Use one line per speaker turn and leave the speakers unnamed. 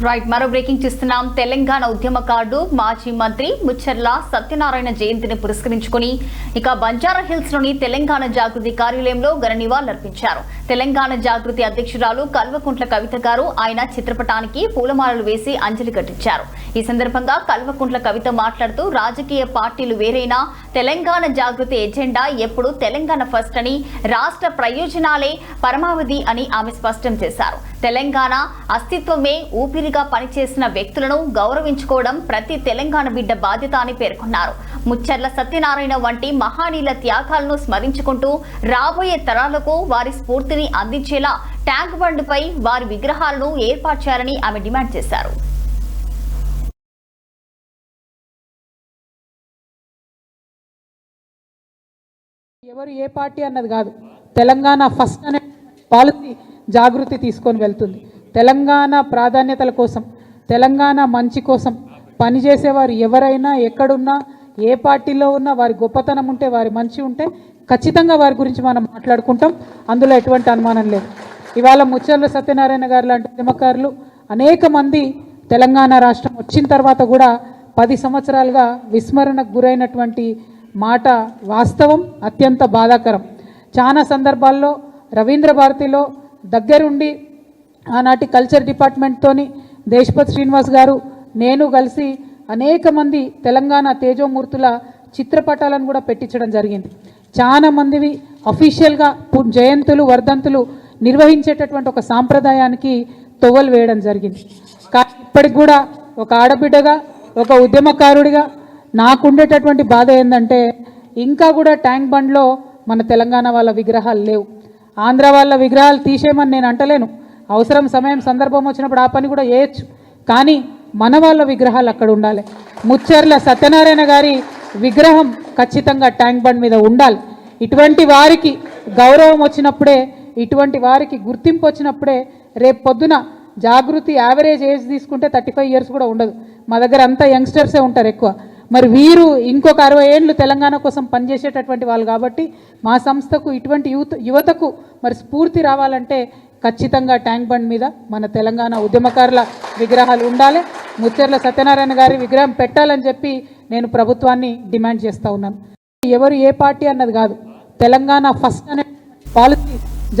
Right మరో breaking చూస్తున్నాం. తెలంగాణ ఉద్యమకారుడు మాజీ మంత్రి ముచ్చర్ల సత్యనారాయణ జయంతిని పురస్కరించుకుని బంజారా హిల్స్ లోని తెలంగాణ జాగృతి కార్యాలయంలో ఘన నివాళులర్పించారు. తెలంగాణ జాగృతి అధ్యక్షురాలు కల్వకుంట్ల కవిత గారు ఆయన చిత్రపటానికి పూలమాలలు వేసి అంజలి ఘటించారు. ఈ సందర్భంగా కల్వకుంట్ల కవిత మాట్లాడుతూ రాజకీయ పార్టీలు వేరైనా తెలంగాణ జాగృతి ఎజెండా ఎప్పుడు తెలంగాణ ఫస్ట్ అని, రాష్ట్ర ప్రయోజనాలే పరమావధి అని ఆమె స్పష్టం చేశారు. తెలంగాణ అస్తిత్వమే ఊపిరిగా పనిచేసిన వ్యక్తులను గౌరవించుకోవడం ప్రతి తెలంగాణ బిడ్డ బాధ్యత అని పేర్కొన్నారు. ముచ్చర్ల సత్యనారాయణ వంటి మహానీయుల త్యాగాలను స్మరించుకుంటూ రాబోయే తరాలకు వారి స్ఫూర్తిని అందించేలా ట్యాంక్ బండ్పై వారి విగ్రహాలను ఏర్పాటు చేయాలని ఆమె డిమాండ్ చేశారు.
ఎవరు ఏ పార్టీ అన్నది కాదు, తెలంగాణ ఫస్ట్ అనే పాలసీ జాగృతి తీసుకొని వెళ్తుంది. తెలంగాణ ప్రాధాన్యతల కోసం, తెలంగాణ మంచి కోసం పనిచేసేవారు ఎవరైనా ఎక్కడున్నా ఏ పార్టీలో ఉన్నా వారి గొప్పతనం ఉంటే, వారి మంచి ఉంటే ఖచ్చితంగా వారి గురించి మనం మాట్లాడుకుంటాం. అందులో ఎటువంటి అనుమానం లేదు. ఇవాళ ముచ్చర్ల సత్యనారాయణ గారు లాంటి ఉద్యమకారులు అనేక మంది తెలంగాణ రాష్ట్రం వచ్చిన తర్వాత కూడా 10 సంవత్సరాలుగా విస్మరణకు గురైనటువంటి మాట వాస్తవం, అత్యంత బాధాకరం. చాలా సందర్భాల్లో రవీంద్ర భారతిలో దగ్గరుండి ఆనాటి కల్చర్ డిపార్ట్మెంట్తోని దేశపతి శ్రీనివాస్ గారు నేను కలిసి అనేక మంది తెలంగాణ తేజోమూర్తుల చిత్రపటాలను కూడా పెట్టించడం జరిగింది. చాలా మందివి అఫీషియల్గా జయంతులు వర్ధంతులు నిర్వహించేటటువంటి ఒక సాంప్రదాయానికి తొవ్వలు వేయడం జరిగింది. కానీ ఇప్పటికి కూడా ఒక ఆడబిడ్డగా, ఒక ఉద్యమకారుడిగా నాకుండేటటువంటి బాధ ఏంటంటే ఇంకా కూడా ట్యాంక్ బండ్లో మన తెలంగాణ వాళ్ళ విగ్రహాలు లేవు. ఆంధ్ర వాళ్ళ విగ్రహాలు తీసేయమని నేను అంటలేను, అవసరం సమయం సందర్భం వచ్చినప్పుడు ఆ పని కూడా చేయొచ్చు. కానీ మన వాళ్ళ విగ్రహాలు అక్కడ ఉండాలి. ముచ్చర్ల సత్యనారాయణ గారి విగ్రహం ఖచ్చితంగా ట్యాంక్ బండ్ మీద ఉండాలి. ఇటువంటి వారికి గౌరవం వచ్చినప్పుడే, ఇటువంటి వారికి గుర్తింపు వచ్చినప్పుడే రేపు పొద్దున జాగృతి యావరేజ్ ఏజ్ తీసుకుంటే 35 ఇయర్స్ కూడా ఉండదు. మా దగ్గర అంతా యంగ్స్టర్సే ఉంటారు ఎక్కువ. మరి వీరు ఇంకొక 60 ఏళ్ళు తెలంగాణ కోసం పనిచేసేటటువంటి వాళ్ళు కాబట్టి మా సంస్థకు ఇటువంటి యువతకు మరి స్ఫూర్తి రావాలంటే ఖచ్చితంగా ట్యాంక్ బండ్ మీద మన తెలంగాణ ఉద్యమకారుల విగ్రహాలు ఉండాలి. ముచ్చర్ల సత్యనారాయణ గారి విగ్రహం పెట్టాలని చెప్పి నేను ప్రభుత్వాన్ని డిమాండ్ చేస్తూ ఉన్నాను. ఎవరు ఏ పార్టీ అన్నది కాదు, తెలంగాణ ఫస్ట్ అనే పాలసీ జాగృతి